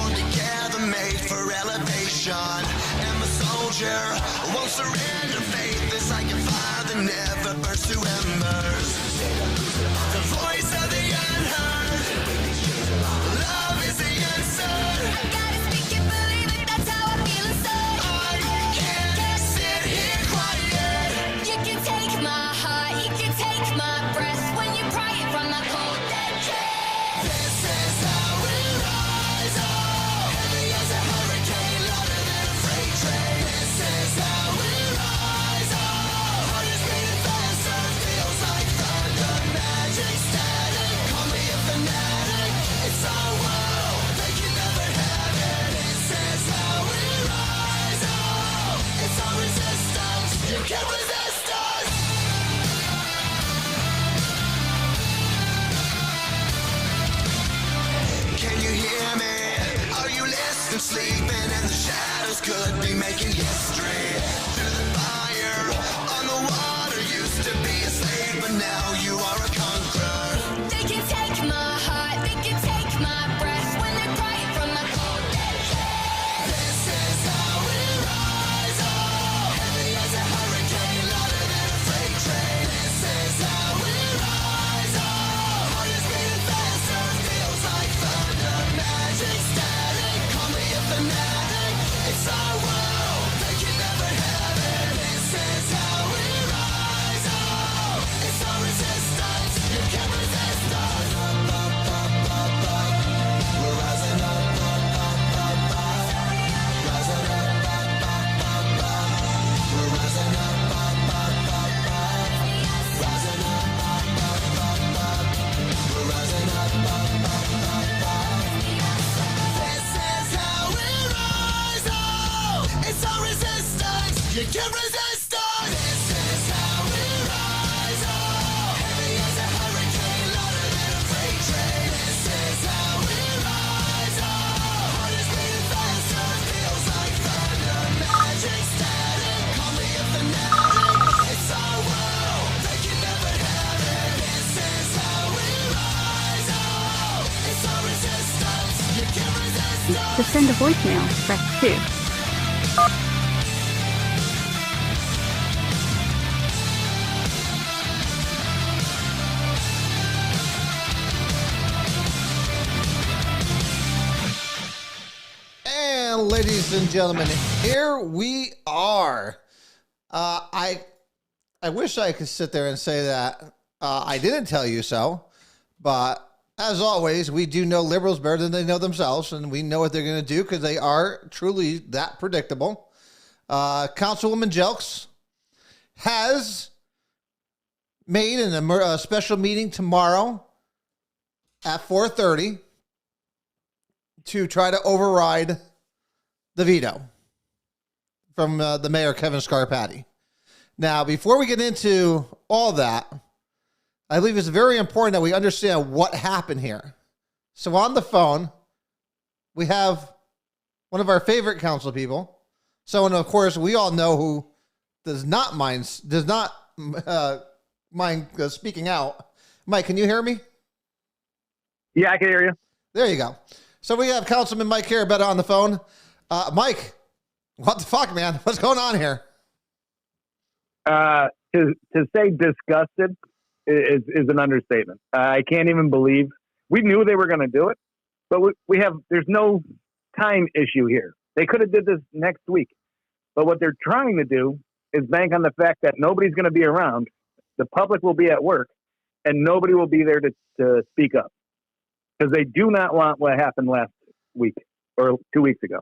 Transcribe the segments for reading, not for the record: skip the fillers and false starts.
Torn together, made for elevation. I'm a soldier, won't surrender. Faith is like a fire that never burns to embers. The voice of the unheard. Love is the answer. Gotta speak it, believe it, that's how I feel inside. I can't sit here quiet. You can take my heart, you can take my breath when you pry it from my cold dead chest. This is how we rise up. Heavy as a hurricane, louder than a freight train. This is how we rise up. Heart is beating faster, feels like thunder. Magic static, call me a fanatic. It's our world, they can never have it. This is how we rise up. It's our resistance, you can't resist us. Can you hear me? Are you listening? Sleeping in the shadows could be making history. Through the fire, on the water, used to be a slave, but now you are a conqueror. They can take my heart, they can take my breath when they pry it from my cold dead chest. This is how we rise up. Heavy as a hurricane, louder than a freight train. This is how we rise up. Heart is beating faster, feels like thunder. Magic static, call me a fanatic. It's our world, they can never have it. This is how we rise up. It's our resistance, you can't resist us. We're rising up, rising up, we're rising up, rising up, we're rising up. This is how we rise up. It's our resistance, you can't resist us. This is how we rise up. Heavy as a hurricane, louder than a freight train. This is how we rise up. Heart is beating faster, feels like thunder. Magic static, call me a fanatic. It's our world, they can never have it. This is how we rise up. It's our resistance, you can't resist us. To send a voicemail, press 2. And ladies and gentlemen, here we are. I wish I could sit there and say that I didn't tell you so, but as always, we do know liberals better than they know themselves, and we know what they're going to do because they are truly that predictable. Councilwoman Jelks has made a special meeting tomorrow at 4:30 to try to override the veto from the mayor, Kevin Scarpati. Now, before we get into all that, I believe it's very important that we understand what happened here. So on the phone, we have one of our favorite council people, someone, of course, we all know who does not mind speaking out. Mike, can you hear me? Yeah, I can hear you. There you go. So we have Councilman Mike Carabetta on the phone. Mike, what the fuck, man? What's going on here? To say disgusted is an understatement. I can't even believe we knew they were going to do it, but there's no time issue here. They could have did this next week, but what they're trying to do is bank on the fact that nobody's going to be around. The public will be at work and nobody will be there to speak up because they do not want what happened last week or 2 weeks ago.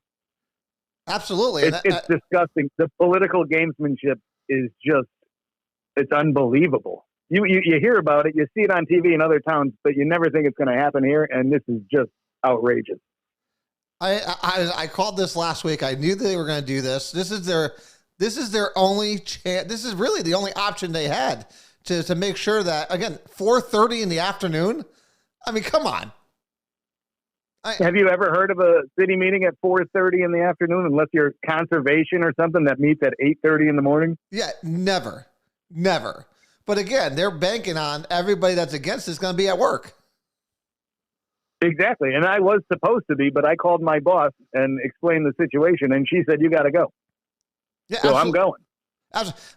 Absolutely. It's disgusting. The political gamesmanship is just, it's unbelievable. You hear about it, you see it on TV in other towns, but you never think it's going to happen here. And this is just outrageous. I called this last week. I knew they were going to do this. This is their only chance. This is really the only option they had to make sure that, again, 4:30 in the afternoon. I mean, come on. Have you ever heard of a city meeting at 4:30 in the afternoon, unless you're conservation or something that meets at 8:30 in the morning? Yeah, never. But again, they're banking on everybody that's against is going to be at work. Exactly. And I was supposed to be, but I called my boss and explained the situation, and she said, "You got to go." Yeah, So I'm going.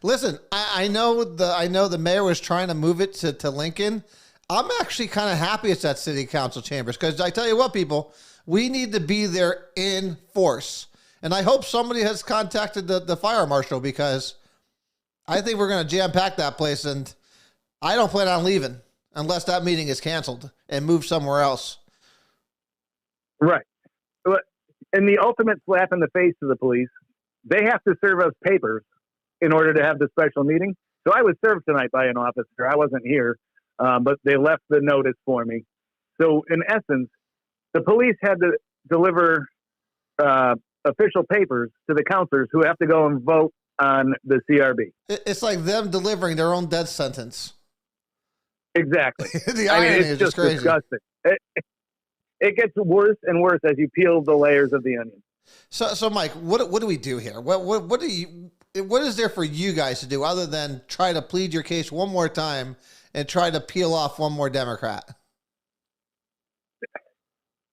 Listen, I know the mayor was trying to move it to Lincoln. I'm actually kind of happy it's at city council chambers because I tell you what, people, we need to be there in force. And I hope somebody has contacted the fire marshal because I think we're going to jam pack that place. And I don't plan on leaving unless that meeting is canceled and moved somewhere else. Right. And the ultimate slap in the face to the police, they have to serve us papers in order to have the special meeting. So I was served tonight by an officer. I wasn't here, but they left the notice for me. So in essence, the police had to deliver official papers to the counselors who have to go and vote on the CRB. It's like them delivering their own death sentence. Exactly. The irony is just crazy. Disgusting. It gets worse and worse as you peel the layers of the onion. So Mike, what do we do here? What is there for you guys to do other than try to plead your case one more time and try to peel off one more Democrat?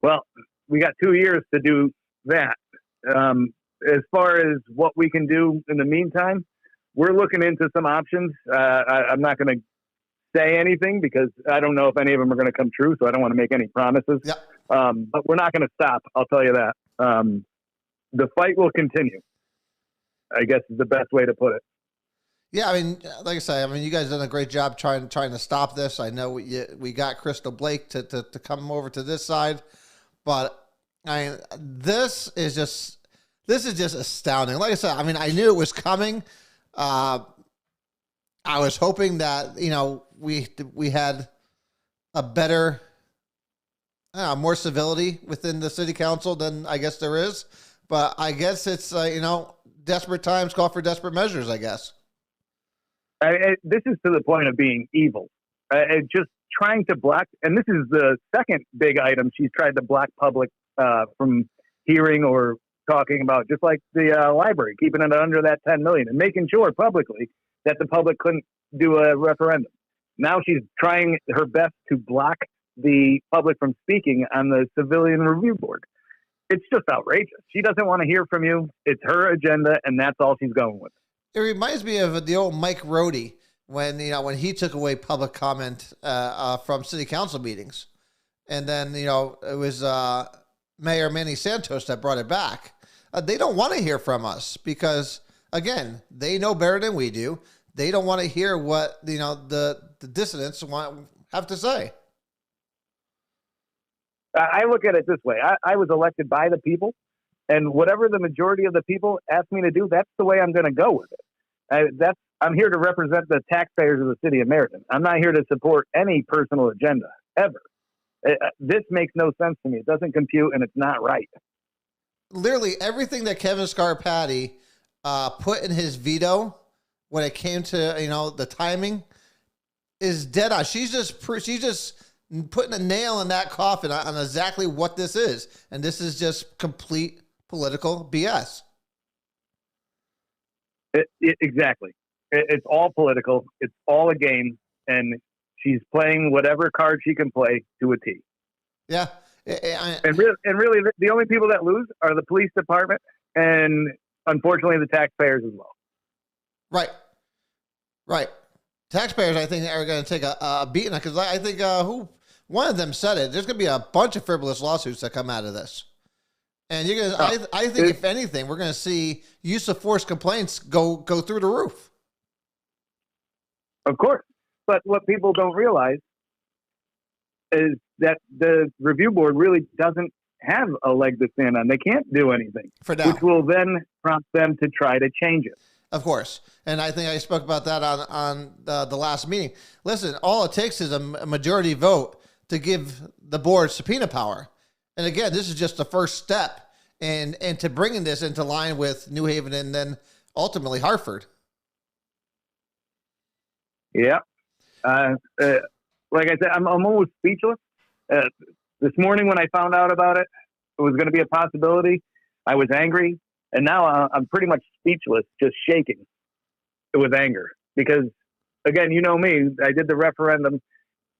Well, we got 2 years to do that. As far as what we can do in the meantime, we're looking into some options. I'm not going to say anything because I don't know if any of them are going to come true, so I don't want to make any promises. Yep. But we're not going to stop. I'll tell you that. The fight will continue, I guess is the best way to put it. Yeah, I mean, like I say, you guys done a great job trying to stop this. I know we got Crystal Blake to come over to this side, but this is just astounding. Like I said, I knew it was coming. I was hoping that we had a better, more civility within the city council than I guess there is. But I guess it's desperate times call for desperate measures, I guess. This is to the point of being evil. Just trying to block, and this is the second big item she's tried to block public from hearing or talking about, just like the library, keeping it under that 10 million and making sure publicly that the public couldn't do a referendum. Now she's trying her best to block the public from speaking on the civilian review board. It's just outrageous. She doesn't want to hear from you. It's her agenda, and that's all she's going with. It reminds me of the old Mike Rohde when he took away public comment from city council meetings, and then it was Mayor Manny Santos that brought it back. They don't want to hear from us because again, they know better than we do. They don't want to hear what the dissidents have to say. I look at it this way. I was elected by the people, and whatever the majority of the people ask me to do, that's the way I'm going to go with it. I'm here to represent the taxpayers of the city of Meriden. I'm not here to support any personal agenda, ever. This makes no sense to me. It doesn't compute, and it's not right. Literally, everything that Kevin Scarpati put in his veto when it came to the timing is dead on. She's just putting a nail in that coffin on exactly what this is. And this is just complete political BS. Exactly. It's all political. It's all a game. And she's playing whatever card she can play to a T. Yeah. And really, the only people that lose are the police department and, unfortunately, the taxpayers as well. Right. Taxpayers, I think, are going to take a beating because I think one of them said it. There's going to be a bunch of frivolous lawsuits that come out of this, and you're going to. I think, if anything, we're going to see use of force complaints go through the roof. Of course, but what people don't realize is that the review board really doesn't have a leg to stand on. They can't do anything For now. Which will then prompt them to try to change it. Of course. And I think I spoke about that on the last meeting. Listen, all it takes is a majority vote to give the board subpoena power. And again, this is just the first step and to bringing this into line with New Haven and then ultimately Hartford. Yeah. Like I said, I'm almost speechless. This morning when I found out about it, it was going to be a possibility. I was angry. And now I'm pretty much speechless, just shaking with anger. Because, again, you know me, I did the referendum.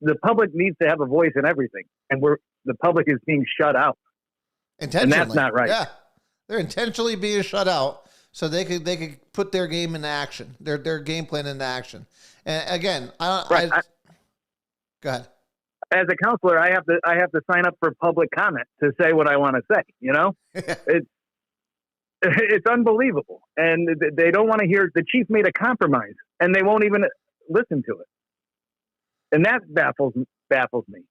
The public needs to have a voice in everything. And the public is being shut out. Intentionally. And that's not right. Yeah. They're intentionally being shut out so they could put their game into action, their game plan into action. And again, go ahead. As a counselor, I have to sign up for public comment to say what I want to say. You know, it's unbelievable, and they don't want to hear. The chief made a compromise, and they won't even listen to it, and that baffles me.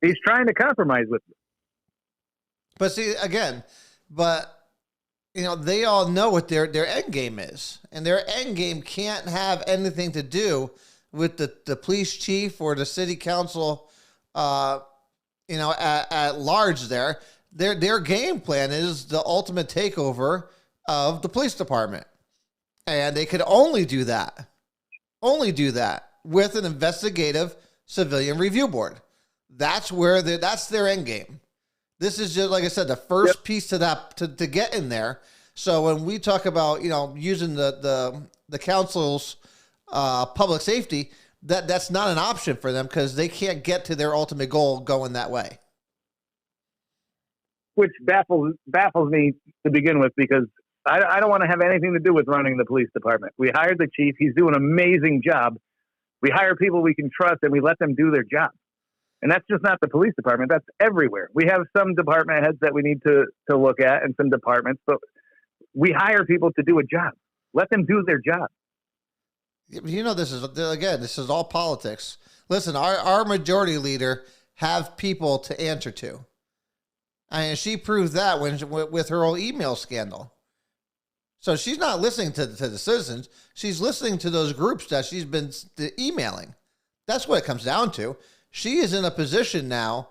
He's trying to compromise with me. But see, again, they all know what their end game is, and their end game can't have anything to do with the police chief or the city council, at large. Their game plan is the ultimate takeover of the police department, and they could only do that with an investigative civilian review board. That's their end game. This is just, like I said, the first piece to that to get in there. So when we talk about using the council's public safety, that's not an option for them because they can't get to their ultimate goal going that way. Which baffles me to begin with, because I don't want to have anything to do with running the police department. We hired the chief; he's doing an amazing job. We hire people we can trust, and we let them do their job. And that's just not the police department. That's everywhere. We have some department heads that we need to look at, and some departments, but we hire people to do a job. Let them do their job. This is all politics. Listen, our majority leader have people to answer to. And she proved that with her whole email scandal. So she's not listening to the citizens. She's listening to those groups that she's been emailing. That's what it comes down to. She is in a position now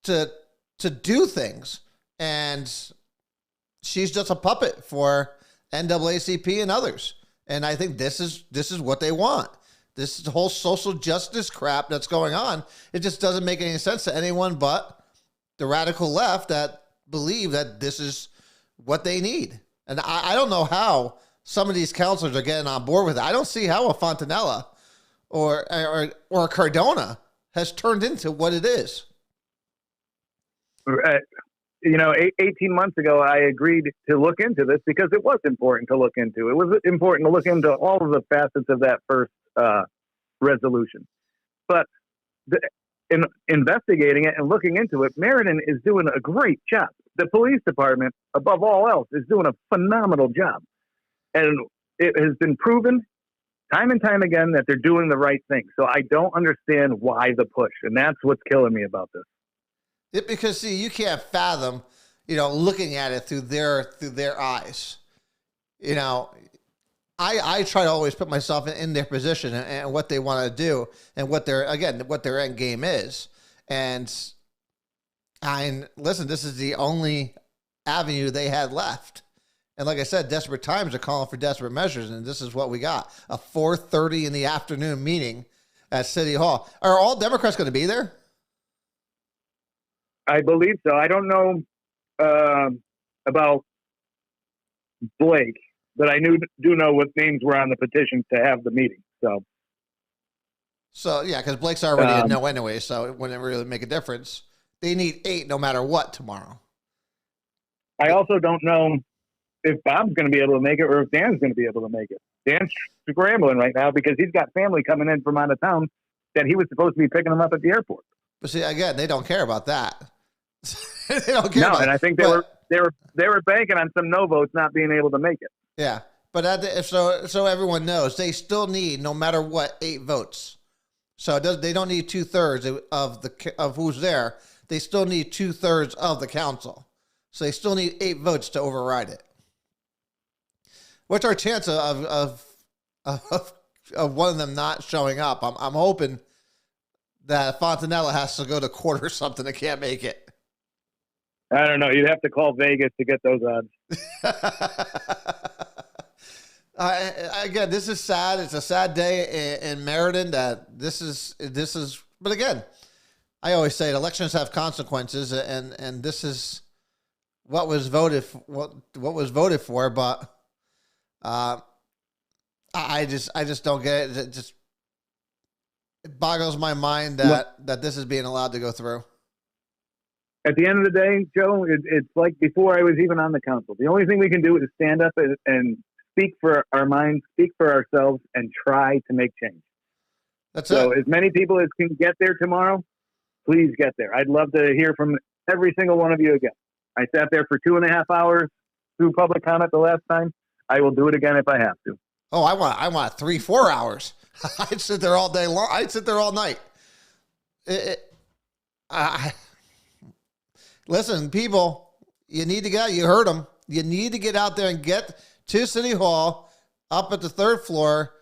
to do things, and she's just a puppet for NAACP and others. And I think this is what they want. This is the whole social justice crap that's going on. It just doesn't make any sense to anyone but the radical left that believe that this is what they need. And I don't know how some of these counselors are getting on board with it. I don't see how a Fontanella or a Cardona has turned into what it is. 18 months ago, I agreed to look into this because it was important to look into. It was important to look into all of the facets of that first resolution. But in investigating it and looking into it, Meriden is doing a great job. The police department, above all else, is doing a phenomenal job. And it has been proven time and time again that they're doing the right thing. So I don't understand why the push. And that's what's killing me about this. Because, see, you can't fathom, looking at it through their eyes. I try to always put myself in their position and what they want to do and what their end game is. And listen, this is the only avenue they had left. And like I said, desperate times are calling for desperate measures, and this is what we got: a 4:30 in the afternoon meeting at City Hall. Are all Democrats going to be there? I believe so. I don't know about Blake, but I do know what names were on the petition to have the meeting. So yeah, because Blake's already a no anyway, so it wouldn't really make a difference. They need 8 no matter what tomorrow. I also don't know if Bob's going to be able to make it or if Dan's going to be able to make it. Dan's scrambling right now because he's got family coming in from out of town that he was supposed to be picking them up at the airport. But see, again, they don't care about that. They don't care. No, and I think they were banking on some no votes not being able to make it. Yeah, but so everyone knows they still need, no matter what, 8 votes. So they don't need 2/3 of who's there. They still need 2/3 of the council. So they still need 8 votes to override it. What's our chance of one of them not showing up? I'm hoping that Fontanella has to go to court or something. They can't make it. I don't know. You'd have to call Vegas to get those odds. Again, this is sad. It's a sad day in Meriden that this is. But again, I always say elections have consequences, and this is what was voted for. But I just don't get it. It boggles my mind that this is being allowed to go through. At the end of the day, Joe, it's like before I was even on the council. The only thing we can do is stand up and speak for our minds, speak for ourselves, and try to make change. That's So it. as many people as can get there tomorrow, please get there. I'd love to hear from every single one of you again. I sat there for 2.5 hours through public comment the last time. I will do it again if I have to. Oh, I want 3-4 hours. I'd sit there all day long. I'd sit there all night. Listen, people, you need to get, you heard them. You need to get out there and get to City Hall up at the 3rd floor,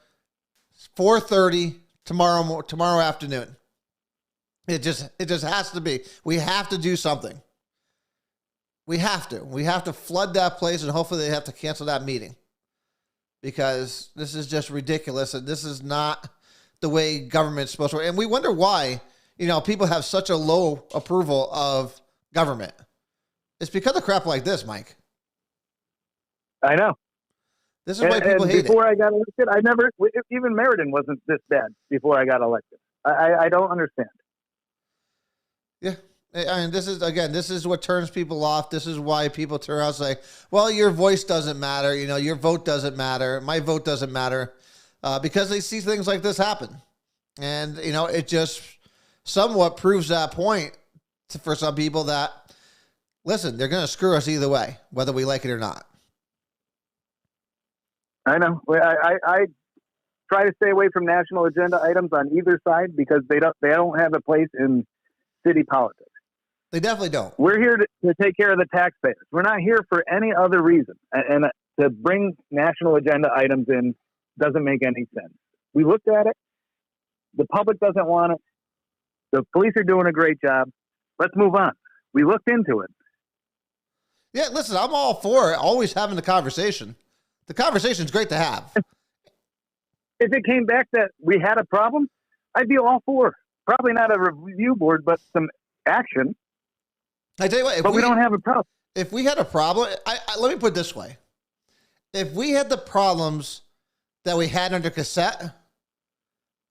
4:30 tomorrow afternoon. It just has to be. We have to do something. We have to flood that place, and hopefully they have to cancel that meeting, because this is just ridiculous, and this is not the way government's supposed to work. And we wonder why, people have such a low approval of government. It's because of crap like this, Mike. I know. This is why people hate it. Before I got elected, even Meriden wasn't this bad before I got elected. I don't understand. Yeah. I mean, this is what turns people off. This is why people turn around and say, well, your voice doesn't matter. Your vote doesn't matter. My vote doesn't matter, because they see things like this happen. And, it just somewhat proves that point for some people that, listen, they're going to screw us either way, whether we like it or not. I know. I try to stay away from national agenda items on either side because they don't have a place in city politics. They definitely don't. We're here to take care of the taxpayers. We're not here for any other reason. And to bring national agenda items in doesn't make any sense. We looked at it. The public doesn't want it. The police are doing a great job. Let's move on. We looked into it. Yeah, listen, I'm all for always having the conversation. The conversation's great to have. If it came back that we had a problem, I'd be all for. Probably not a review board, but some action. I tell you what, but we don't have a problem. If we had a problem, let me put it this way. If we had the problems that we had under Cassette,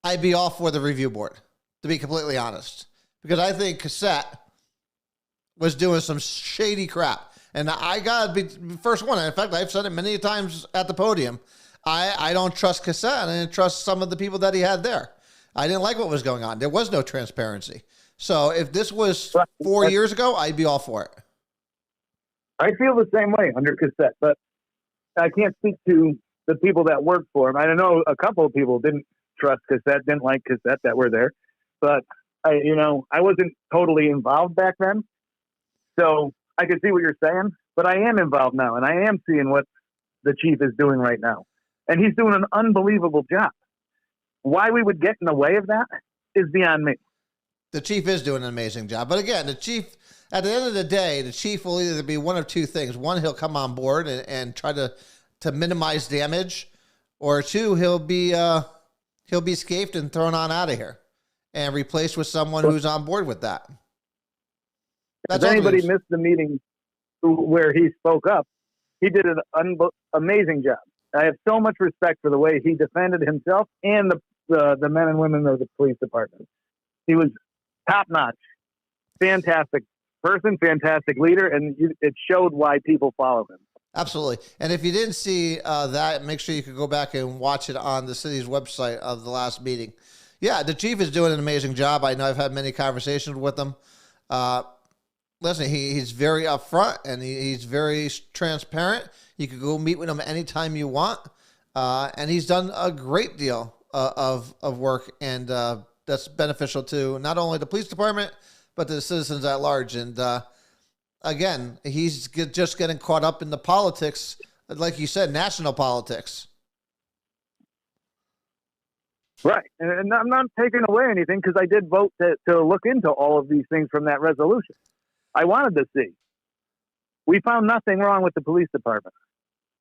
I'd be all for the review board, to be completely honest. Because I think Cassette was doing some shady crap. And I got to be the first one. In fact, I've said it many times at the podium. I don't trust Cassette, and I didn't trust some of the people that he had there. I didn't like what was going on. There was no transparency. So if this was 4 years ago, I'd be all for it. I feel the same way under Cassette, but I can't speak to the people that worked for him. I know a couple of people didn't trust Cassette, didn't like Cassette that were there, but I wasn't totally involved back then. So I can see what you're saying, but I am involved now, and I am seeing what the chief is doing right now. And he's doing an unbelievable job. Why we would get in the way of that is beyond me. The chief is doing an amazing job. But again, the chief, at the end of the day, the chief will either be one of two things. One, he'll come on board and try to minimize damage, or two, he'll be scaped and thrown on out of here and replaced with someone who's on board with that. If anybody missed the meeting where he spoke up, he did an amazing job. I have so much respect for the way he defended himself and the men and women of the police department. He was top-notch, fantastic person, fantastic leader, and it showed why people follow him. Absolutely. And if you didn't see that, make sure you could go back and watch it on the city's website of the last meeting. Yeah, the chief is doing an amazing job. I know I've had many conversations with him. Listen, he's very upfront and he's very transparent. You can go meet with him anytime you want. And he's done a great deal of work, and that's beneficial to not only the police department, but to the citizens at large. And again, he's just getting caught up in the politics, like you said, national politics. Right. And I'm not taking away anything, because I did vote to look into all of these things from that resolution. I wanted to see. We found nothing wrong with the police department.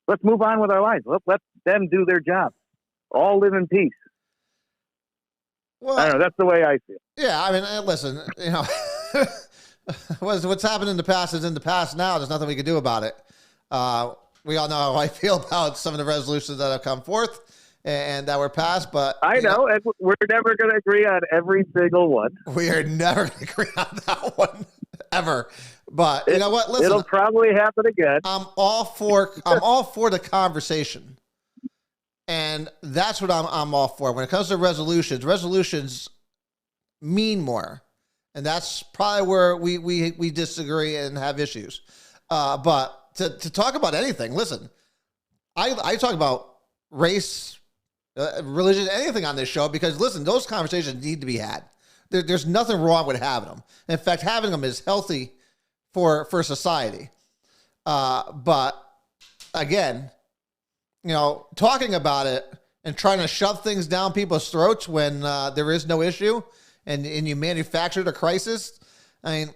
Let's move on with our lives. Let them do their job. All live in peace. Well, I don't know. That's the way I feel. Yeah, I mean, listen, what's happened in the past is in the past now. There's nothing we can do about it. We all know how I feel about some of the resolutions that have come forth and that were passed. But I know, and we're never going to agree on every single one. We are never going to agree on that one. ever. But you know what? Listen, It'll probably happen again. I'm all for the conversation. And that's what I'm all for. When it comes to resolutions mean more. And that's probably where we disagree and have issues. But to talk about anything, listen, I talk about race, religion, anything on this show because, listen, those conversations need to be had. There's nothing wrong with having them. In fact, having them is healthy for society. But again, you know, talking about it and trying to shove things down people's throats when there is no issue and you manufactured a crisis. I mean,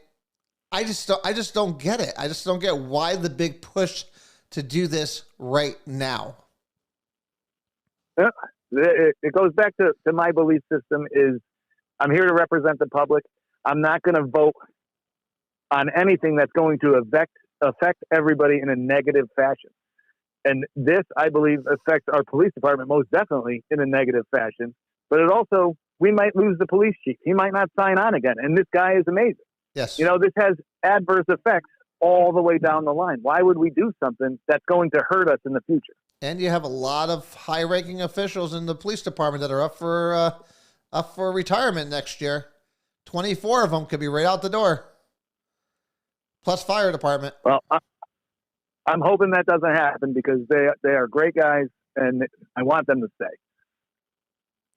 I just don't get it. I just don't get why the big push to do this right now. Yeah, it goes back to my belief system is I'm here to represent the public. I'm not going to vote on anything that's going to affect everybody in a negative fashion. And this, I believe, affects our police department most definitely in a negative fashion. But it also, we might lose the police chief. He might not sign on again. And this guy is amazing. Yes. You know, this has adverse effects all the way down the line. Why would we do something that's going to hurt us in the future? And you have a lot of high-ranking officials in the police department that are up for retirement next year. 24 of them could be right out the door. Plus fire department. Well, I'm hoping that doesn't happen because they are great guys, and I want them to stay.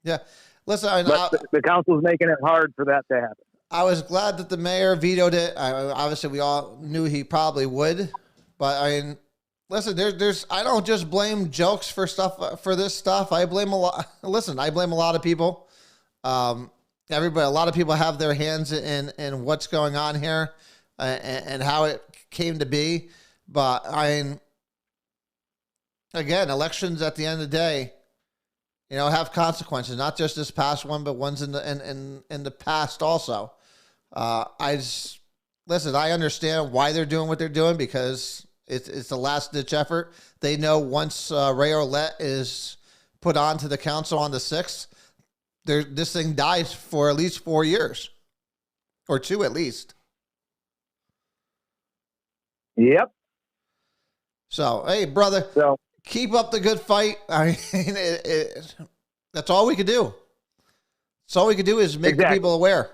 Yeah. Listen, the council's making it hard for that to happen. I was glad that the mayor vetoed it. Obviously, we all knew he probably would. But, I mean, listen, I don't just blame jokes for this stuff. I blame a lot. Listen, I blame a lot of people. A lot of people have their hands in what's going on here and how it came to be. But I mean, again, elections at the end of the day, you know, have consequences. Not just this past one, but ones in the past also. Listen. I understand why they're doing what they're doing because it's the last ditch effort. They know once Ray Orlett is put onto the council on the 6th, this thing dies for at least 4 years, or 2 at least. Yep. So, hey, brother, keep up the good fight. I mean, that's all we could do. That's all we could do is make the people aware.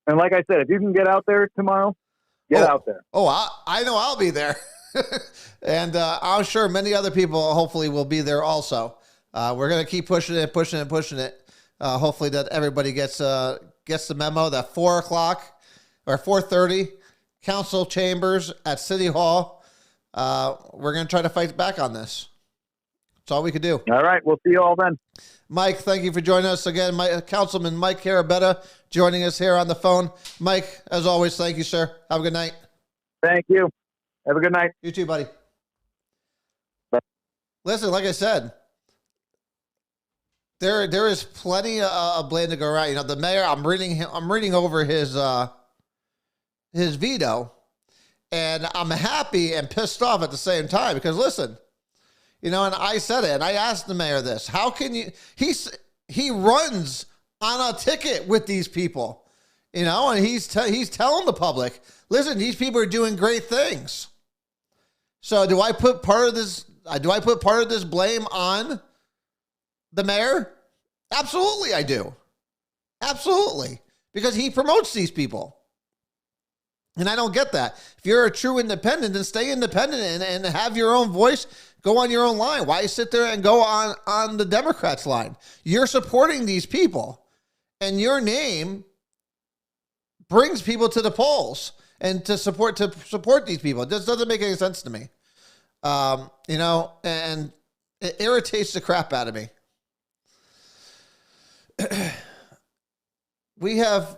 And like I said, if you can get out there tomorrow, get out there. Oh, I know I'll be there. And I'm sure many other people hopefully will be there also. We're going to keep pushing it. Hopefully that everybody gets the memo that 4 o'clock or 4:30 council chambers at City Hall. We're going to try to fight back on this. That's all we could do. All right. We'll see you all then. Mike, thank you for joining us again. Councilman Mike Carabetta joining us here on the phone. Mike, as always, thank you, sir. Have a good night. Thank you. Have a good night. You too, buddy. Bye. Listen, like I said, there is plenty of blame to go around. You know, the mayor, I'm reading over his veto, and I'm happy and pissed off at the same time because listen, you know, and I said it, and I asked the mayor this: how can you? He runs on a ticket with these people, you know, and he's telling the public, listen, these people are doing great things. So do I put part of this blame on the mayor? Absolutely, I do. Absolutely, because he promotes these people. And I don't get that. If you're a true independent, then stay independent and have your own voice. Go on your own line. Why sit there and go on the Democrats' line? You're supporting these people, and your name brings people to the polls and to support these people. It just doesn't make any sense to me. You know, and it irritates the crap out of me. We have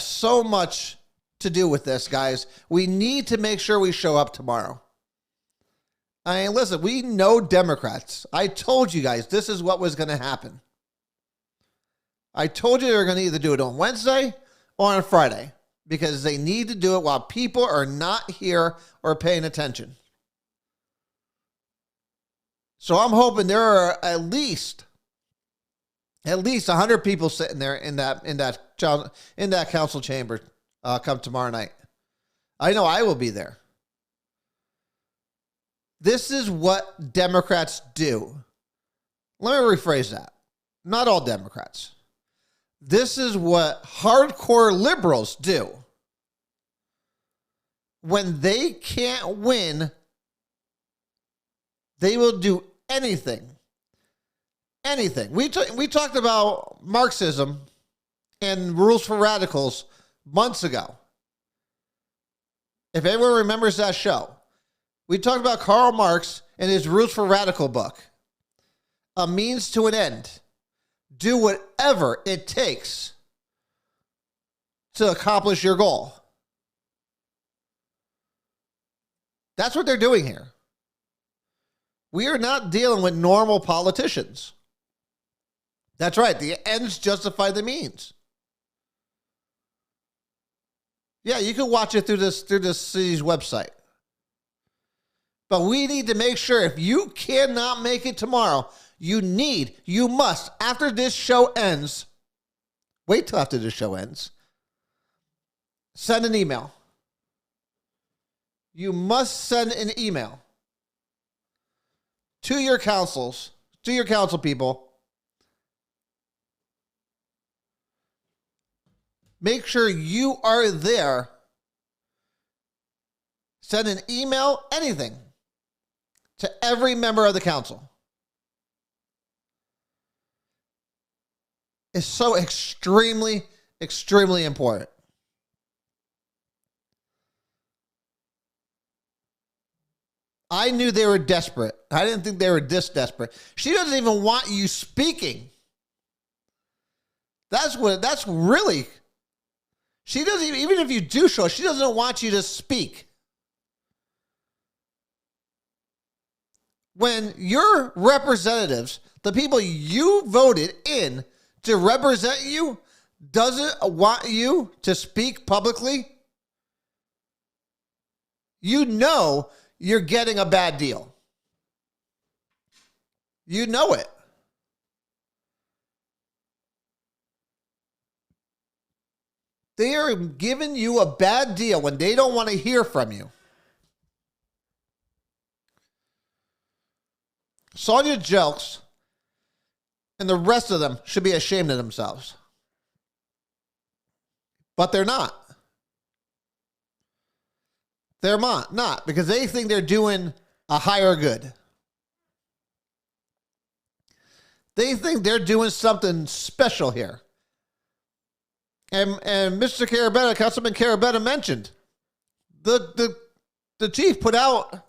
so much to do with this, guys. We need to make sure we show up tomorrow. I mean, listen, we know Democrats. I told you guys this is what was going to happen. I told you they were going to either do it on Wednesday or on Friday because they need to do it while people are not here or paying attention. So I'm hoping there are at least 100 people sitting there in that council chamber come tomorrow night. I know I will be there. This is what Democrats do. Let me rephrase that. Not all Democrats. This is what hardcore liberals do. When they can't win, they will do anything. Anything. We talked about Marxism and Rules for Radicals months ago. If anyone remembers that show, we talked about Karl Marx and his Rules for Radical book. A means to an end. Do whatever it takes to accomplish your goal. That's what they're doing here. We are not dealing with normal politicians. That's right. The ends justify the means. Yeah, you can watch it through this city's website. But we need to make sure if you cannot make it tomorrow, you must, after this show ends, wait till after this show ends, send an email. You must send an email to your council people. Make sure you are there. Send an email, anything, to every member of the council. It's so extremely, extremely important. I knew they were desperate. I didn't think they were this desperate. She doesn't even want you speaking. That's really, she doesn't even if you do show, she doesn't want you to speak. When your representatives, the people you voted in to represent you, doesn't want you to speak publicly, you know you're getting a bad deal. You know it. They are giving you a bad deal when they don't want to hear from you. Sonia Jelks and the rest of them should be ashamed of themselves. But they're not. They're not, because they think they're doing a higher good. They think they're doing something special here. And Mr. Carabetta, Councilman Carabetta mentioned the chief put out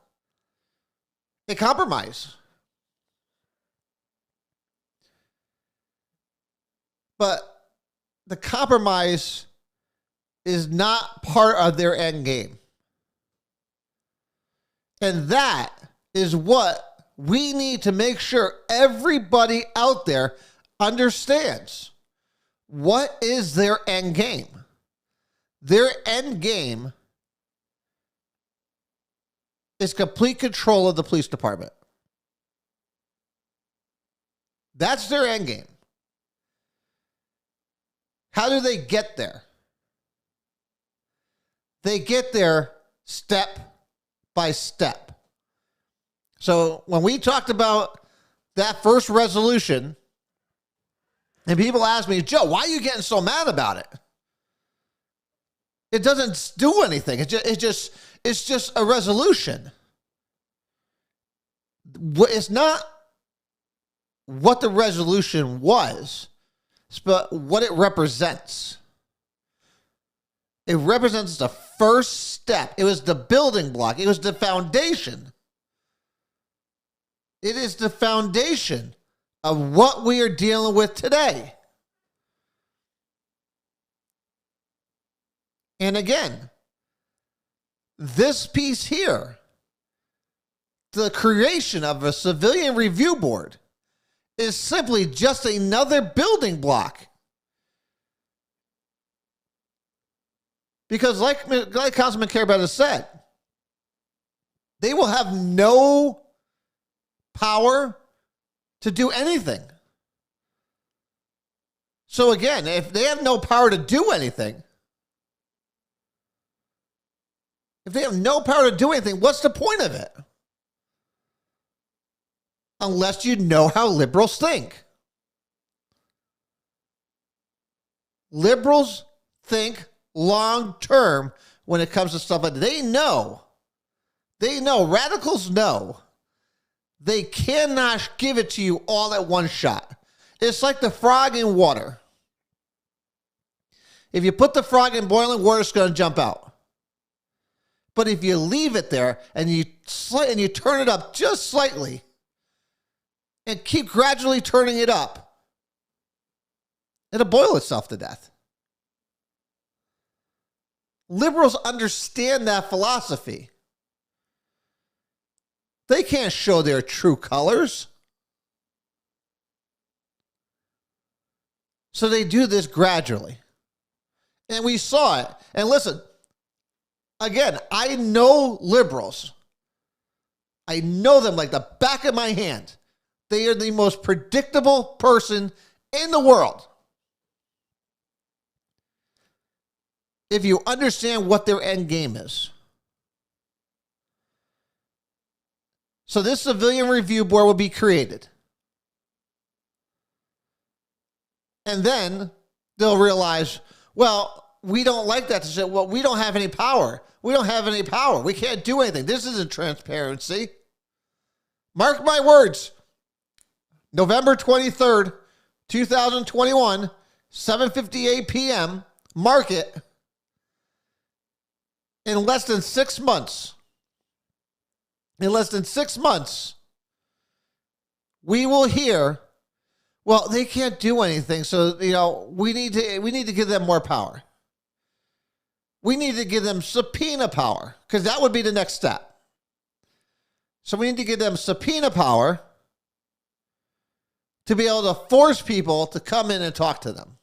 a compromise. But the compromise is not part of their end game. And that is what we need to make sure everybody out there understands. What is their end game? Their end game is complete control of the police department. That's their end game. How do they get there? They get there step by step. So when we talked about that first resolution, and people ask me, Joe, why are you getting so mad about it? It doesn't do anything. It's just a resolution. It's not what the resolution was, but what it represents. It represents the first step. It was the building block. It was the foundation. It is the foundation of what we are dealing with today. And again, this piece here, the creation of a civilian review board, is simply just another building block. Because like Councilman Carabetta said, they will have no power to do anything. So again, if they have no power to do anything, If they have no power to do anything, what's the point of it? Unless you know how liberals think. Liberals think long term when it comes to stuff like that. They know, radicals know, they cannot give it to you all at one shot. It's like the frog in water. If you put the frog in boiling water, it's going to jump out. But if you leave it there and you turn it up just slightly and keep gradually turning it up, it'll boil itself to death. Liberals understand that philosophy. They can't show their true colors. So they do this gradually. And we saw it. And listen, again, I know liberals. I know them like the back of my hand. They are the most predictable person in the world. If you understand what their end game is. So this civilian review board will be created. And then they'll realize, well, we don't like that. Well, we don't have any power. We don't have any power. We can't do anything. This isn't transparency. Mark my words. November 23rd, 2021, 7:58 p.m. Mark it. In less than 6 months, we will hear, well, they can't do anything, so we need to give them more power. We need to give them subpoena power, because that would be the next step. So we need to give them subpoena power to be able to force people to come in and talk to them.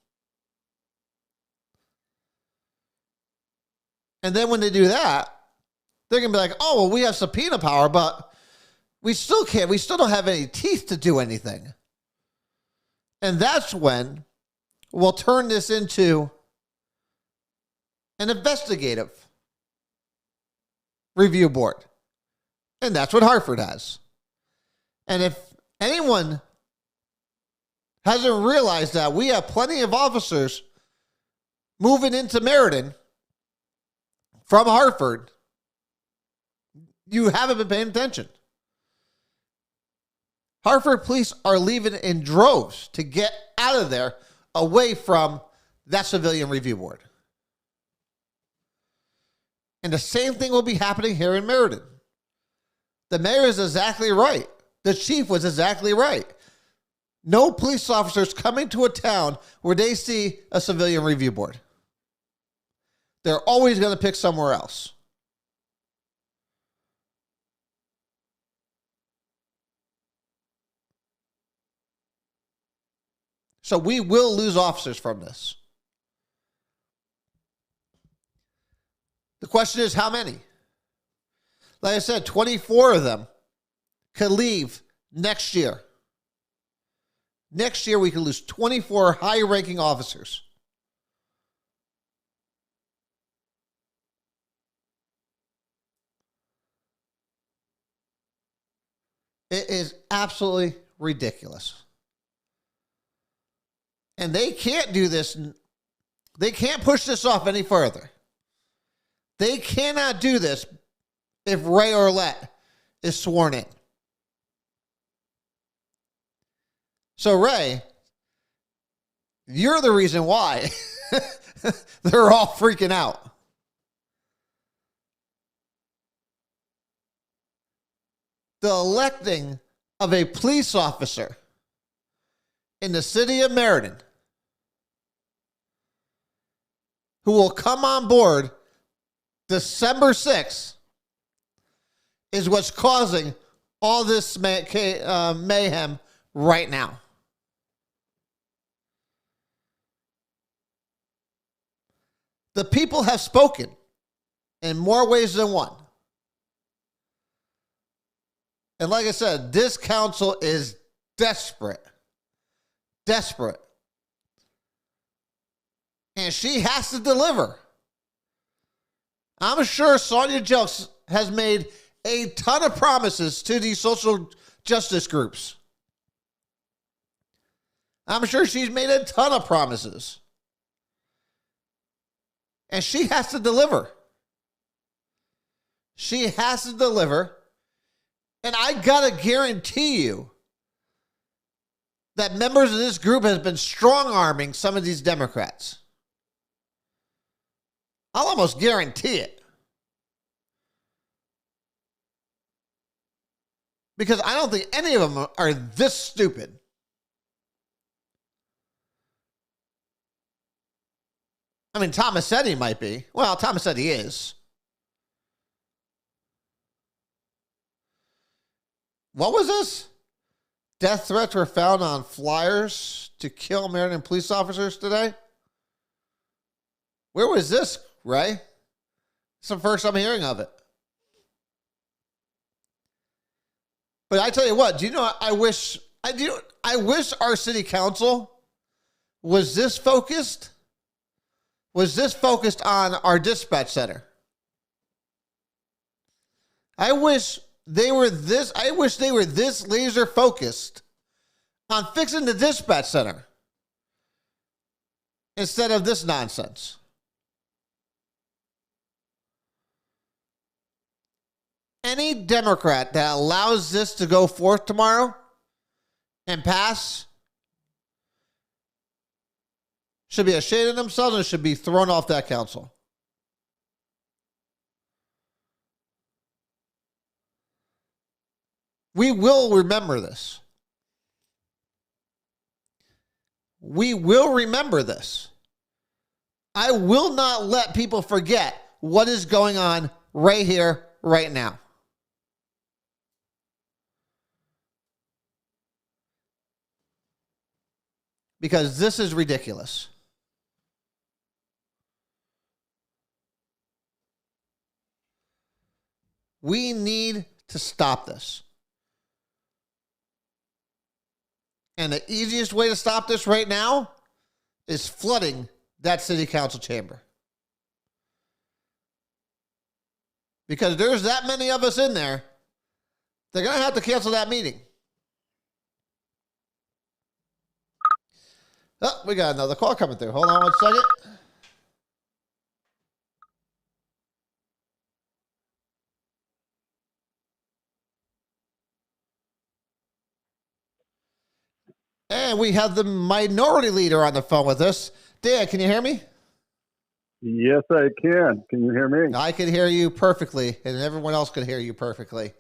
And then when they do that, they're going to be like, oh, well, we have subpoena power, but we still can't. We still don't have any teeth to do anything. And that's when we'll turn this into an investigative review board. And that's what Hartford has. And if anyone hasn't realized that, we have plenty of officers moving into Meriden from Hartford. You haven't been paying attention. Hartford police are leaving in droves to get out of there, away from that civilian review board. And the same thing will be happening here in Meriden. The mayor is exactly right. The chief was exactly right. No police officers coming to a town where they see a civilian review board. They're always going to pick somewhere else. So we will lose officers from this. The question is how many? Like I said, 24 of them could leave next year. Next year, we could lose 24 high-ranking officers. It is absolutely ridiculous. And they can't do this. They can't push this off any further. They cannot do this if Ray Orlett is sworn in. So, Ray, you're the reason why they're all freaking out. The electing of a police officer in the city of Meriden who will come on board December 6th is what's causing all this mayhem right now. The people have spoken in more ways than one. And like I said, this council is desperate. Desperate. And she has to deliver. I'm sure Sonia Jelks has made a ton of promises to these social justice groups. I'm sure she's made a ton of promises. And she has to deliver. She has to deliver. And I got to guarantee you that members of this group has been strong-arming some of these Democrats. I'll almost guarantee it. Because I don't think any of them are this stupid. I mean, Tomasetti might be. Well, Tomasetti is. What was this? Death threats were found on flyers to kill Maryland police officers today? Where was this, Ray? It's the first I'm hearing of it. But I tell you what, do you know, I wish our city council was this focused. Was this focused on our dispatch center? I wish they were this laser focused on fixing the dispatch center instead of this nonsense. Any Democrat that allows this to go forth tomorrow and pass should be ashamed of themselves and should be thrown off that council. We will remember this. We will remember this. I will not let people forget what is going on right here, right now. Because this is ridiculous. We need to stop this. And the easiest way to stop this right now is flooding that city council chamber. Because there's that many of us in there, they're going to have to cancel that meeting. Oh, we got another call coming through. Hold on one second. And we have the minority leader on the phone with us. Dan, can you hear me? Yes, I can. Can you hear me? I can hear you perfectly, and everyone else can hear you perfectly.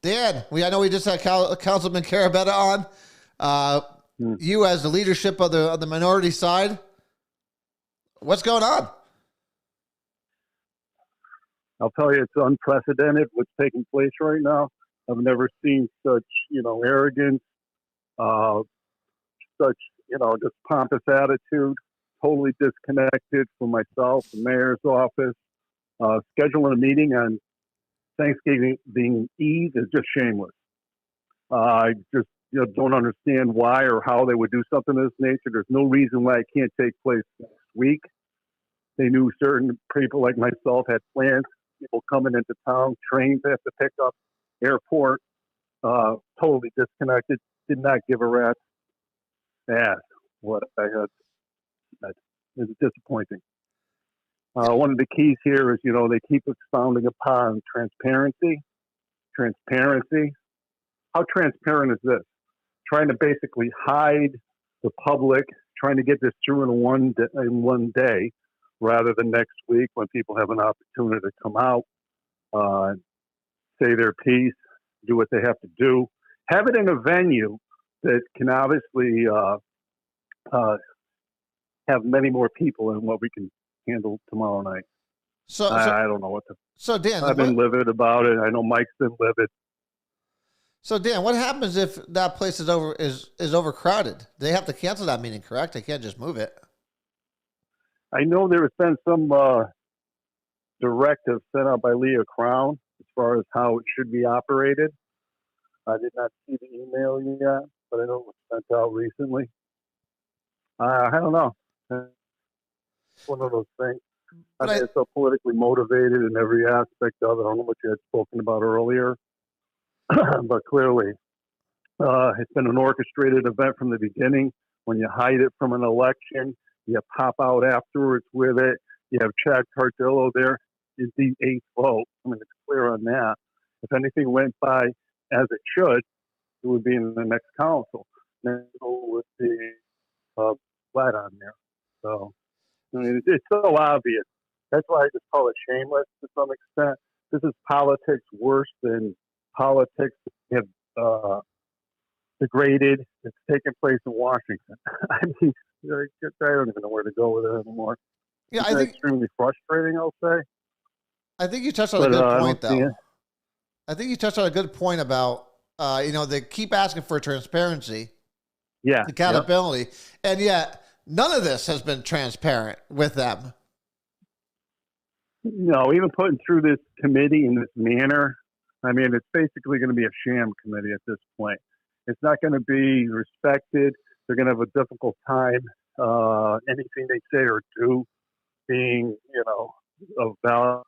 Dan, I know we just had Councilman Carabetta on. You as the leadership of the minority side, what's going on? I'll tell you, it's unprecedented what's taking place right now. I've never seen such, arrogance, such, just pompous attitude, totally disconnected from myself, the mayor's office. Scheduling a meeting on Thanksgiving Eve is just shameless. I just don't understand why or how they would do something of this nature. There's no reason why it can't take place next week. They knew certain people like myself had plans, people coming into town, trains they have to pick up, airport, totally disconnected, did not give a rat's ass what I had. That is disappointing. One of the keys here is, they keep expounding upon transparency. Transparency. How transparent is this? Trying to basically hide the public, trying to get this through in one day rather than next week when people have an opportunity to come out, say their piece, do what they have to do. Have it in a venue that can obviously have many more people than what we can handle tomorrow night. So I don't know what to. So Dan, I've been livid about it. I know Mike's been livid. So Dan, what happens if that place is overcrowded? They have to cancel that meeting, correct? They can't just move it. I know there has been some directive sent out by Leah Crown as far as how it should be operated. I did not see the email yet, but I know it was sent out recently. I don't know. It's one of those things. But It's so politically motivated in every aspect of it. I don't know what you had spoken about earlier, but clearly it's been an orchestrated event from the beginning. When you hide it from an election, you pop out afterwards with it. You have Chad Cardillo there is the eighth vote. I mean, it's clear on that. If anything went by as it should, it would be in the next council. Then it would be flat on there. So I mean, it's so obvious. That's why I just call it shameless to some extent. This is politics worse than politics have degraded. It's taking place in Washington. I mean, I don't even know where to go with it anymore. yeah, It's extremely frustrating, I'll say. I think you touched on a good I point, don't see though. it. I think you touched on a good point about, they keep asking for transparency, Yeah. accountability, and yet none of this has been transparent with them. No, even putting through this committee in this manner, I mean, it's basically going to be a sham committee at this point. It's not going to be respected. They're going to have a difficult time. Anything they say or do being, of value.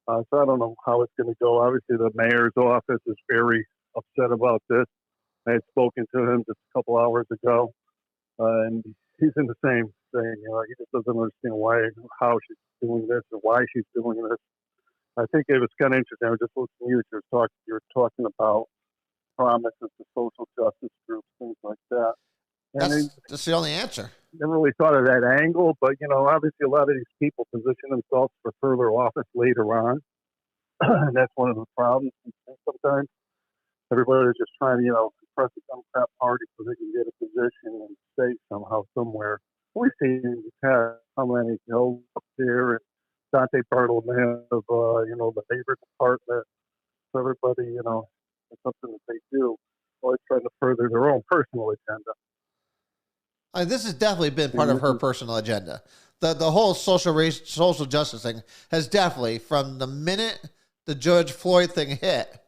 So I don't know how it's going to go. Obviously, the mayor's office is very upset about this. I had spoken to him just a couple hours ago, and he's in the same thing. He just doesn't understand how she's doing this or why she's doing this. I think it was kind of interesting. I was just listening to you. You were talking about promises to social justice groups, things like that. And That's the only answer. never really thought of that angle, but obviously a lot of these people position themselves for further office later on. And that's one of the problems. Sometimes everybody is just trying to, impress the Democrat Party so they can get a position and stay somehow somewhere. We've seen in the past how many up there and Dante Bartolomeo of the labor department. So everybody, it's something that they do, always trying to further their own personal agenda. This has definitely been part of her personal agenda. The whole social justice thing has definitely, from the minute the George Floyd thing hit,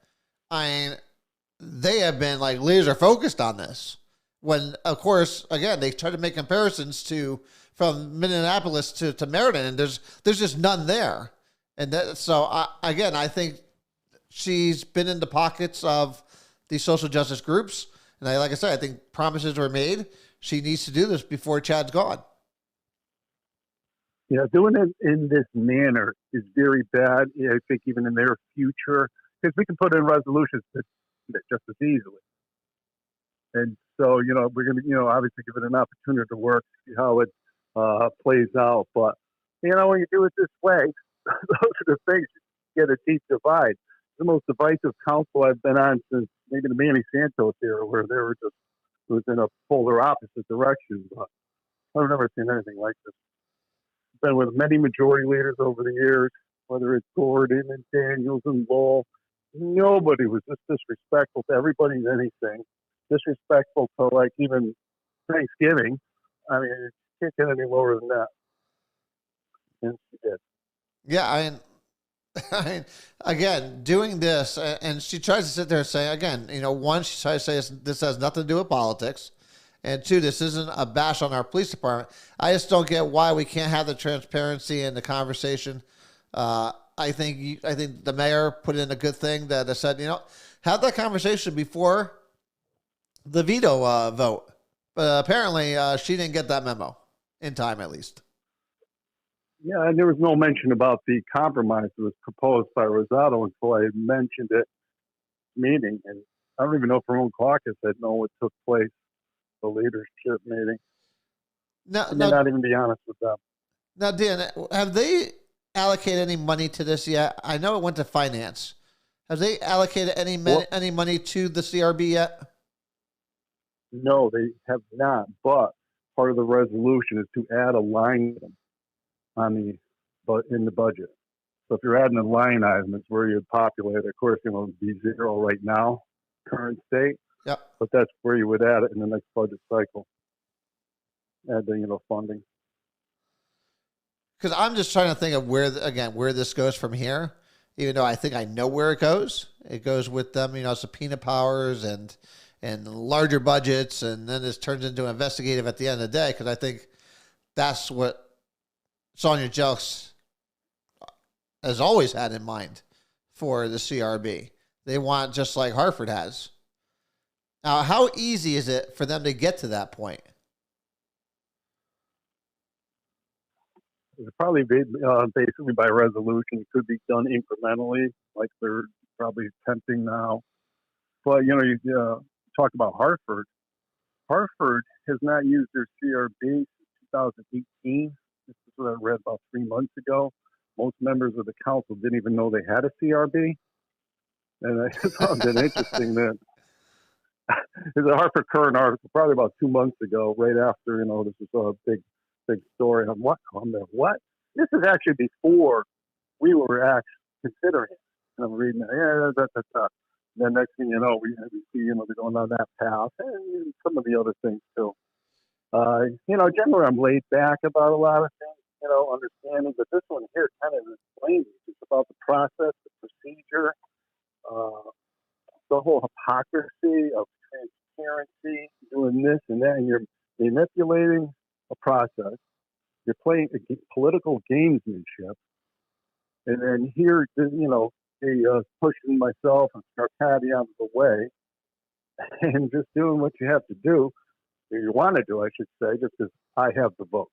they have been like laser focused on this. When, of course, again, they try to make comparisons from Minneapolis to Meriden, and there's just none there. And I think she's been in the pockets of these social justice groups. And like I said, I think promises were made. She needs to do this before Chad's gone. Yeah, doing it in this manner is very bad. I think even in their future, because we can put in resolutions just as easily. And so, we're going to, obviously give it an opportunity to work, see how it plays out. But, when you do it this way, those are the things. You get a deep divide. The most divisive council I've been on since maybe the Manny Santos era, where they were just, it was in a polar opposite direction. But I've never seen anything like this. Been with many majority leaders over the years, whether it's Gordon and Daniels and Lowell. Nobody was just disrespectful to everybody and anything. Disrespectful to even Thanksgiving. I mean, it can't get any lower than that. And she did. Yeah, again, doing this, and she tries to sit there and say, again, one, she tries to say this has nothing to do with politics. And two, this isn't a bash on our police department. I just don't get why we can't have the transparency and the conversation. I think the mayor put in a good thing that said, have that conversation before the veto vote. But apparently she didn't get that memo in time, at least. Yeah, and there was no mention about the compromise that was proposed by Rosado until I mentioned it meeting. And I don't even know if her own caucus had known what took place, the leadership meeting. May not even be honest with them. Now, Dan, have they allocated any money to this yet? I know it went to finance. Have they allocated any money to the CRB yet? No, they have not. But part of the resolution is to add a line item in the budget. So if you're adding a line item, it's where you'd populate it. Of course, it would be zero right now, current state. Yep. But that's where you would add it in the next budget cycle. Add the funding. Because I'm just trying to think of where this goes from here. Even though I think I know where it goes. It goes with them, subpoena powers and larger budgets, and then this turns into investigative at the end of the day. Because I think that's what Sonia Jelks has always had in mind for the CRB. They want just like Hartford has. Now, how easy is it for them to get to that point? It's probably basically by resolution. It could be done incrementally, like they're probably attempting now. But, you talk about Hartford. Hartford has not used their CRB since 2018. This is what I read about 3 months ago. Most members of the council didn't even know they had a CRB. And I just found it interesting that there's a Hartford Current article probably about 2 months ago, right after, this was a big story. I'm there, what? This is actually before we were actually considering it. And I'm reading it. Yeah, that's. Then next thing you know, we see, they're going on that path and some of the other things too. Generally I'm laid back about a lot of things, understanding, but this one here kind of explains it. It's about the process, the procedure, the whole hypocrisy of transparency, doing this and that, and you're manipulating a process. You're playing political gamesmanship. And then here, pushing myself and Scarpati out of the way and just doing what you have to do, or you want to do, I should say, just because I have the votes.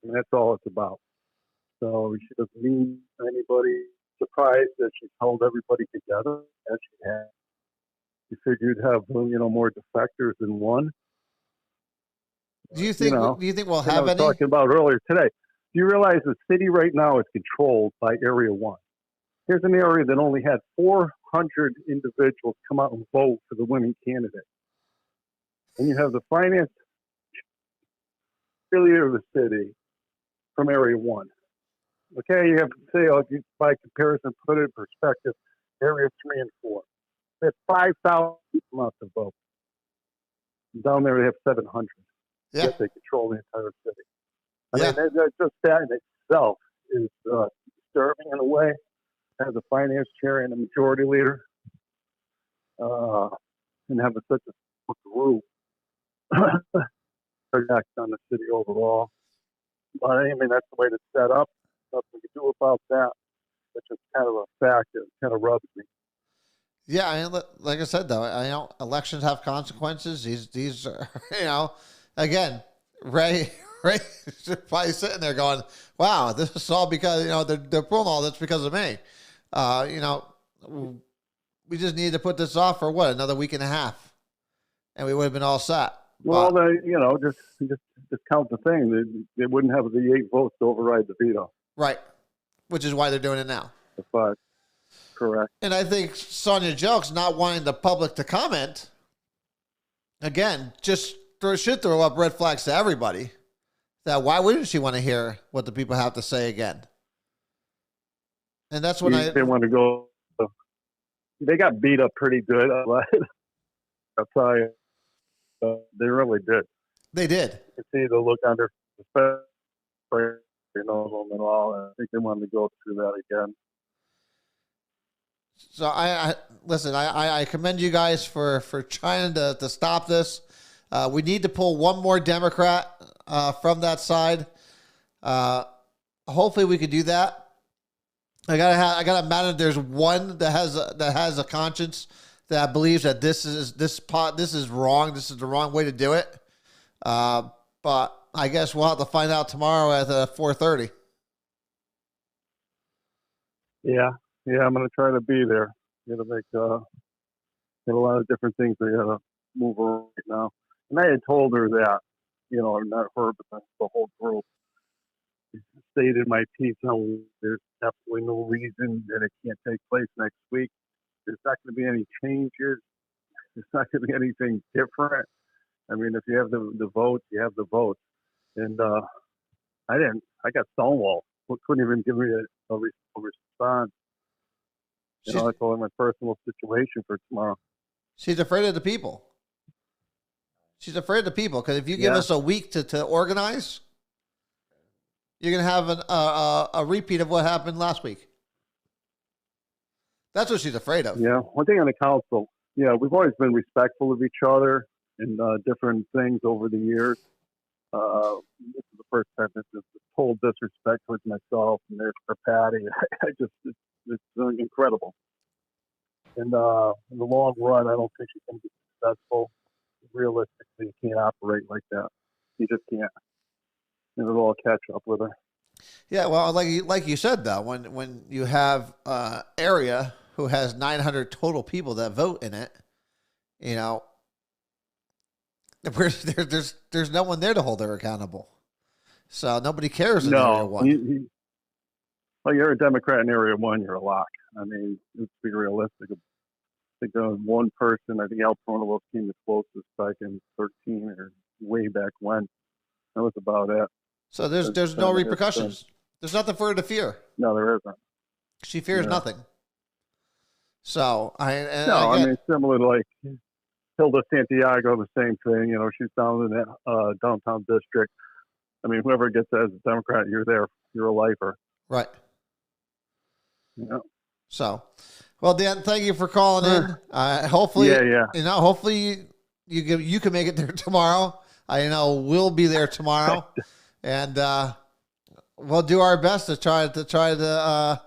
And that's all it's about. So she doesn't mean anybody surprised that she's held everybody together as she has. You figured you'd have, more defectors than one. Do you think we'll have I was any? talking about earlier today. Do you realize the city right now is controlled by Area 1? Here's an area that only had 400 individuals come out and vote for the winning candidate. And you have the finance affiliate of the city from Area 1. Okay, you have to say, by comparison, put it in perspective, Area 3 and 4. They have 5,000 people out to vote. Down there, they have 700. Yeah. Yet they control the entire city. I Yeah. mean, just that in itself is disturbing in a way. As a finance chair and a majority leader, and having such a group impact on the city overall. But I mean, that's the way it's set up. Nothing we can do about that. It's just kind of a fact that kind of rubs me. Yeah, I mean, like I said, though, I know elections have consequences. These are, again, Ray is probably sitting there going, "Wow, this is all because they're pulling all this because of me." We just needed to put this off for another week and a half, and we would have been all set. Well, just count the thing. They wouldn't have the 8 votes to override the veto. Right, which is why they're doing it now. The 5. Correct. And I think Sonia Jokes not wanting the public to comment, again, just should throw up red flags to everybody. That why wouldn't she want to hear what the people have to say again? And that's when they want to go. They got beat up pretty good. I'll tell you, they really did. They did. You see the look on their face, them and all. And I think they wanted to go through that again. So I listen. I commend you guys for trying to stop this. We need to pull one more Democrat from that side. Hopefully, we could do that. I gotta imagine there's one that has a conscience that believes that this is wrong. This is the wrong way to do it. But I guess we'll have to find out tomorrow at 4:30. Yeah, I'm gonna try to be there. Gonna make a lot of different things. They gotta move around right now. And I had told her that, not her, but the whole group. Stated my piece. No, there's absolutely no reason that it can't take place next week. There's not going to be any changes. There's not going to be anything different. I mean, if you have the votes, you have the votes. And I didn't. I got stonewalled. Couldn't even give me a response. I told her my personal situation for tomorrow. She's afraid of the people. She's afraid of the people because if you give us a week to organize, you're going to have a repeat of what happened last week. That's what she's afraid of. Yeah. One thing on the council, we've always been respectful of each other in different things over the years. This is the first time this is total disrespect towards myself and there for Patty. I just, it's incredible. And in the long run, I don't think she's going to be successful. Realistically, you can't operate like that. You just can't. And it'll all catch up with her. Yeah, well, like you said though, when you have area who has 900 total people that vote in it, you know, there's no one there to hold her accountable. So nobody cares in Area 1. Well, you're a Democrat in Area 1, you're a lock. I mean, let's be realistic. I think there was one person, I think Al Pronovost came the closest back in 13 or way back when. That was about it. So there's no repercussions. There's nothing for her to fear. No, there isn't. She fears nothing. So I mean, similar to like Hilda Santiago, the same thing. You know, she's down in that downtown district. I mean, whoever gets as a Democrat, you're there. You're a lifer. Right. Yeah. So, well, Dan, thank you for calling in. Hopefully, you know, hopefully you can make it there tomorrow. I know we'll be there tomorrow, and we'll do our best to try to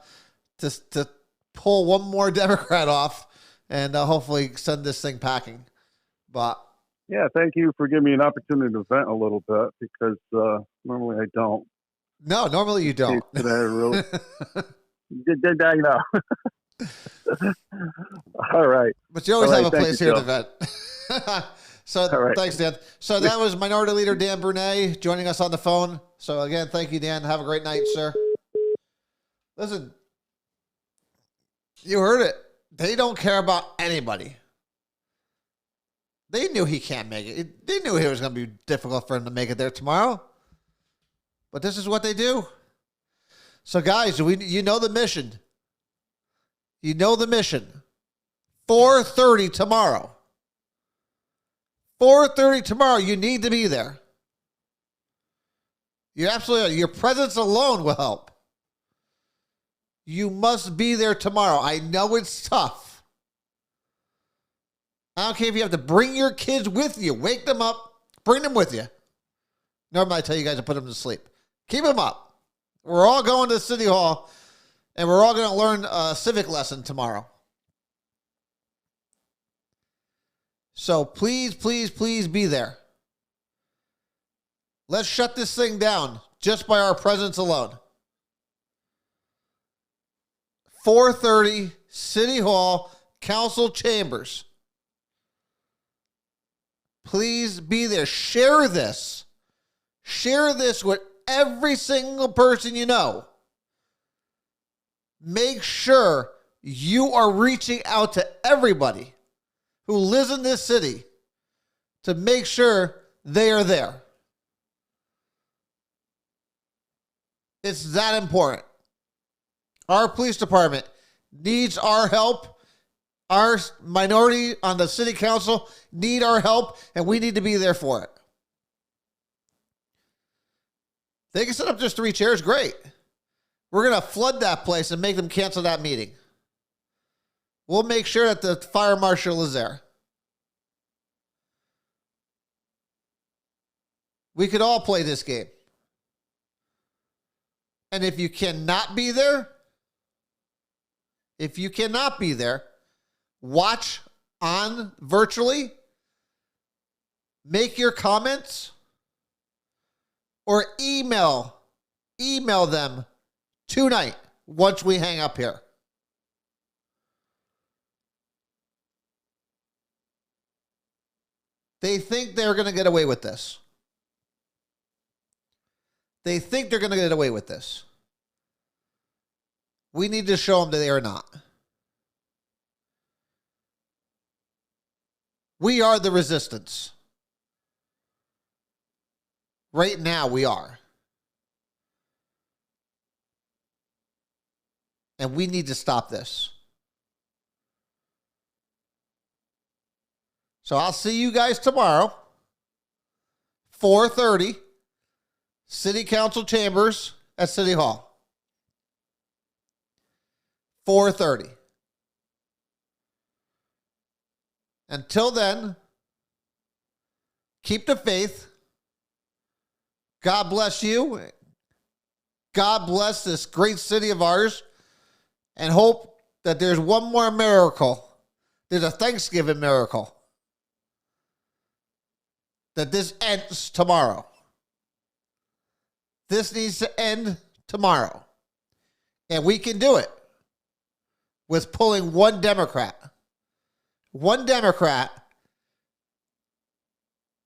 pull one more Democrat off, and hopefully send this thing packing. But yeah, thank you for giving me an opportunity to vent a little bit because normally I don't. No, normally you don't. Today, really. Did I know? All right. But you always have a place here Joe. to vent. So thanks, Dan. So that was Minority Leader Dan Brunet joining us on the phone. So again, thank you, Dan. Have a great night, sir. Listen, you heard it. They don't care about anybody. They knew he can't make it. They knew it was going to be difficult for him to make it there tomorrow. But this is what they do. So guys, you know the mission. You know the mission. 4:30 tomorrow. 4:30 tomorrow. You need to be there. You absolutely. Your presence alone will help. You must be there tomorrow. I know it's tough. I don't care if you have to bring your kids with you. Wake them up. Bring them with you. Normally I tell you guys to put them to sleep. Keep them up. We're all going to City Hall, and we're all going to learn a civic lesson tomorrow. So please, please, please be there. Let's shut this thing down just by our presence alone. 4:30, City Hall, Council Chambers. Please be there. Share this. Share this with every single person you know. Make sure you are reaching out to everybody who lives in this city to make sure they are there. It's that important. Our police department needs our help. Our minority on the city council need our help, and we need to be there for it. They can set up just 3 chairs, great. We're going to flood that place and make them cancel that meeting. We'll make sure that the fire marshal is there. We could all play this game. And if you cannot be there, watch on virtually, make your comments, or email them tonight once we hang up here. They think they're going to get away with this. They think they're going to get away with this. We need to show them that they are not. We are the resistance. Right now, we are. And we need to stop this. So I'll see you guys tomorrow, 4:30, City Council Chambers at City Hall. 4:30. Until then, keep the faith. God bless you. God bless this great city of ours, and hope that there's one more miracle. There's a Thanksgiving miracle. That this ends tomorrow. This needs to end tomorrow. And we can do it with pulling one Democrat. One Democrat.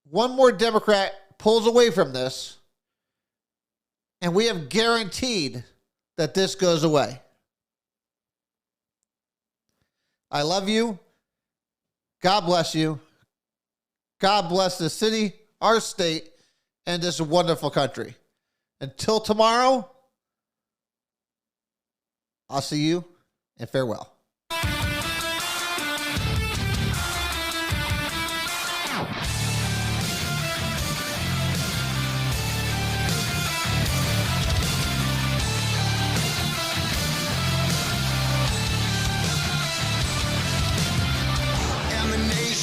One more Democrat pulls away from this, and we have guaranteed that this goes away. I love you. God bless you. God bless the city, our state, and this wonderful country. Until tomorrow, I'll see you, and farewell.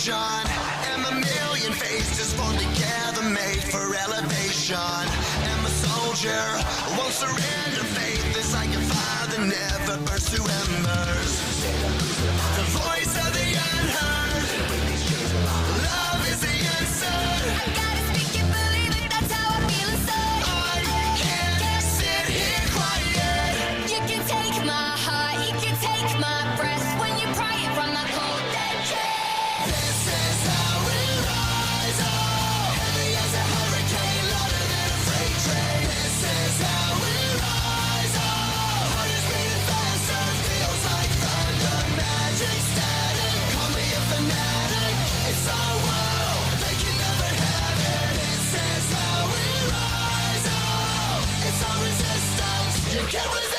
And a million faces formed together, made for elevation. I'm a soldier, won't surrender faith. It's like a fire that never burns to embers. The voice of the unheard. Love is the answer. I gotta speak it, believe it, that's how I feel inside. I can't sit here quiet. You can take my heart, you can take my breath. When you pry it from my cold dead chest. This is how we rise up. Heavy as a hurricane, louder than a freight train. This is how we rise up. Heart is beating faster, feels like thunder. Magic static, call me a fanatic. It's our world, they can never have it. This is how we rise up. It's our resistance, you can't resist.